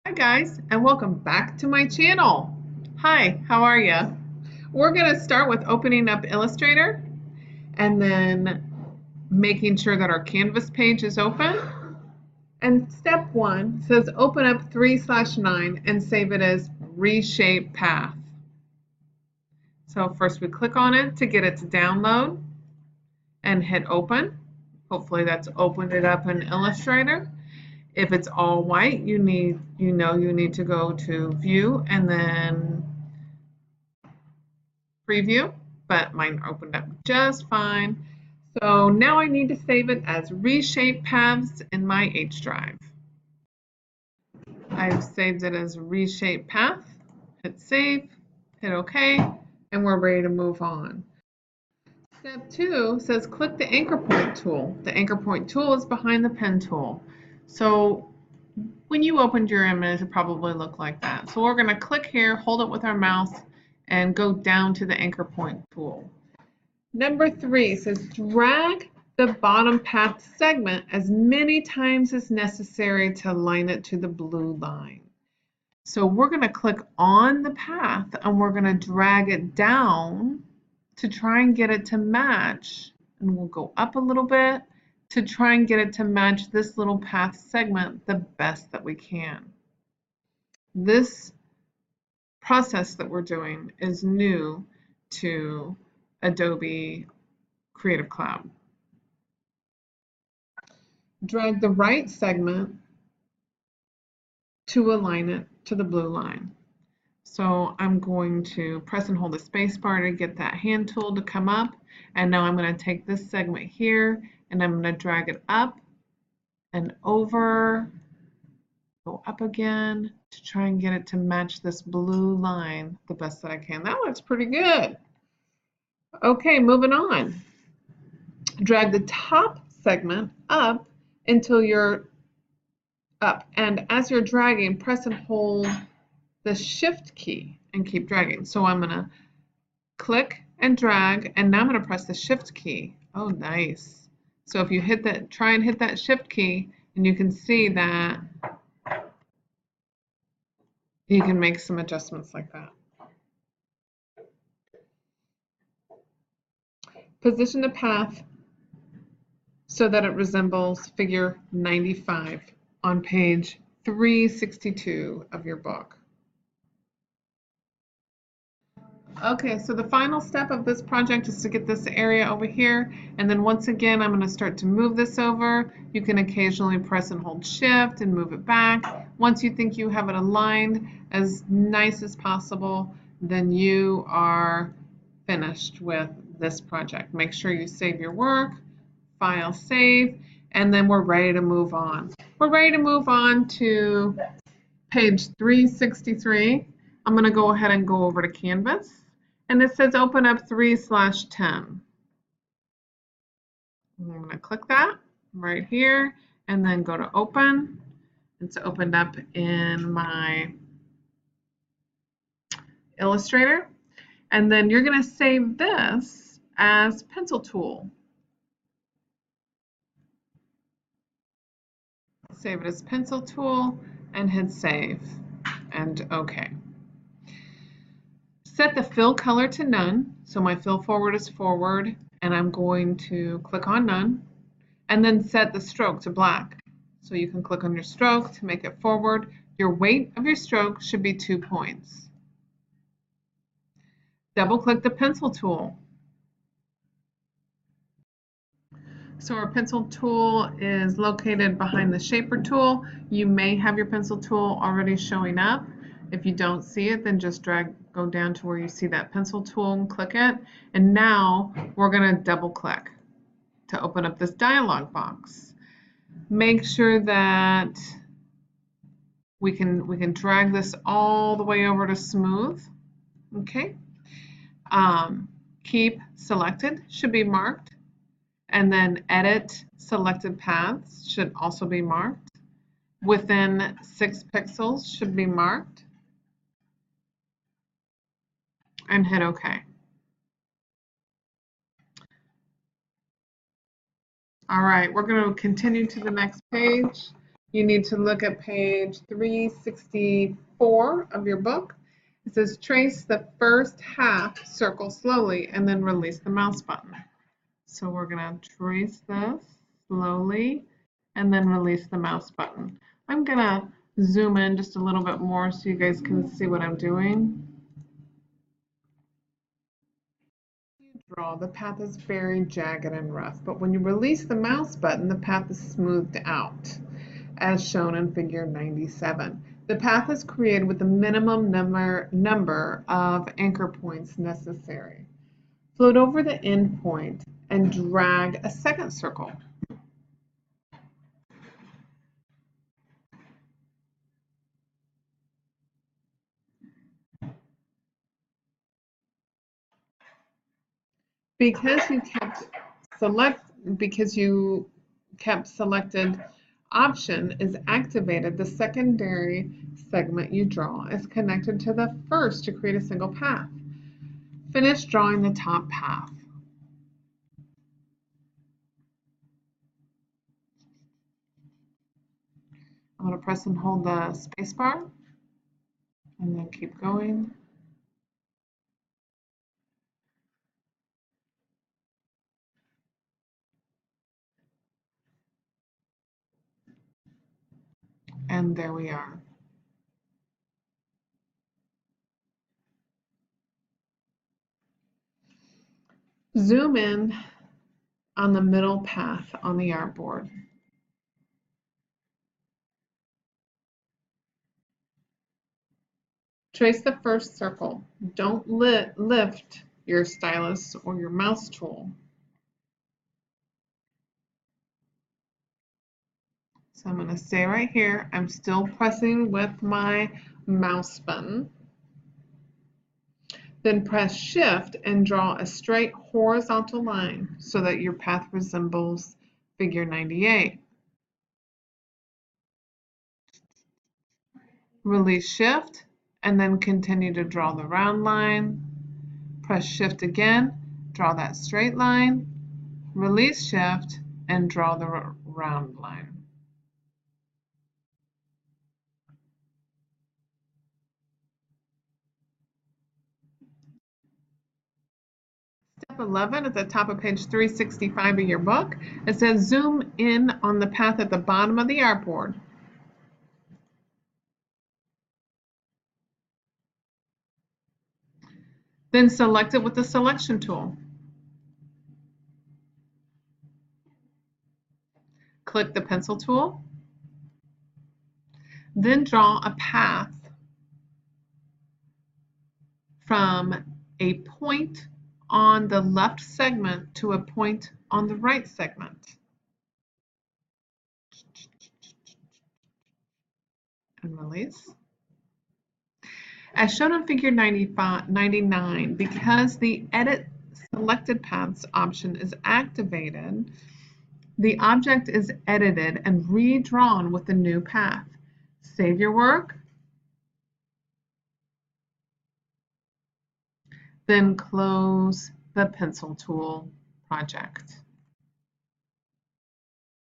Hi guys, and welcome back to my channel. Hi, how are you? We're going to start with opening up Illustrator and then making sure that our Canvas page is open. And step one says open up 3/9 and save it as Reshape Path. So first we click on it to get it to download and hit open. Hopefully that's opened it up in Illustrator. If it's all white, you need to go to view and then preview, but mine opened up just fine. So now I need to save it as Reshape Paths in my H drive. I've saved it as Reshape Path. Hit save, hit OK, and we're ready to move on. Step 2 says click the anchor point tool. The anchor point tool is behind the pen tool. So when you opened your image, it probably looked like that. So we're going to click here, hold it with our mouse, and go down to the anchor point tool. Number 3 says drag the bottom path segment as many times as necessary to align it to the blue line. So we're going to click on the path and we're going to drag it down to try and get it to match. And we'll go up a little bit to try and get it to match this little path segment the best that we can. This process that we're doing is new to Adobe Creative Cloud. Drag the right segment to align it to the blue line. So I'm going to press and hold the space bar to get that hand tool to come up. And now I'm going to take this segment here and I'm going to drag it up and over, go up again to try and get it to match this blue line the best that I can. That looks pretty good. Okay, moving on. Drag the top segment up until you're up. And as you're dragging, press and hold the shift key and keep dragging. So I'm going to click and drag, and now I'm going to press the shift key. Oh, nice. So if you hit that, try and hit that shift key, and you can see that you can make some adjustments like that. Position the path so that it resembles figure 95 on page 362 of your book. Okay, so the final step of this project is to get this area over here, and then once again I'm going to start to move this over. You can occasionally press and hold shift and move it back. Once you think you have it aligned as nice as possible, then you are finished with this project. Make sure you save your work, file save, and then we're ready to move on. We're ready to move on to page 363. I'm going to go ahead and go over to Canvas. And it says open up 3/10. I'm going to click that right here and then go to open. It's opened up in my Illustrator. And then you're going to save this as pencil tool. Save it as pencil tool and hit save and OK. Set the fill color to none. So my fill forward is forward, and I'm going to click on none and then set the stroke to black. So you can click on your stroke to make it forward. Your weight of your stroke should be 2 points. Double click the pencil tool. So our pencil tool is located behind the shaper tool. You may have your pencil tool already showing up. If you don't see it, then just go down to where you see that pencil tool and click it. And now we're going to double click to open up this dialog box. Make sure that we can drag this all the way over to smooth. Okay. Keep selected should be marked. And then edit selected paths should also be marked. Within 6 pixels should be marked. And hit OK. All right, we're going to continue to the next page. You need to look at page 364 of your book. It says trace the first half circle slowly and then release the mouse button. So we're going to trace this slowly and then release the mouse button. I'm going to zoom in just a little bit more so you guys can see what I'm doing. Draw, the path is very jagged and rough, but when you release the mouse button, the path is smoothed out, as shown in figure 97. The path is created with the minimum number of anchor points necessary. Float over the end point and drag a second circle. Because you kept selected option is activated, the secondary segment you draw is connected to the first to create a single path. Finish drawing the top path. I'm going to press and hold the space bar and then keep going. And there we are. Zoom in on the middle path on the artboard. Trace the first circle. Don't lift your stylus or your mouse tool. So I'm going to stay right here. I'm still pressing with my mouse button. Then press Shift and draw a straight horizontal line so that your path resembles figure 98. Release Shift and then continue to draw the round line. Press Shift again, draw that straight line, release Shift, and draw the round line. Step 11 at the top of page 365 of your book. It says zoom in on the path at the bottom of the artboard. Then select it with the selection tool. Click the pencil tool. Then draw a path from a point on the left segment to a point on the right segment. And release. As shown on figure 99, because the Edit Selected Paths option is activated, the object is edited and redrawn with the new path. Save your work, then close the pencil tool project.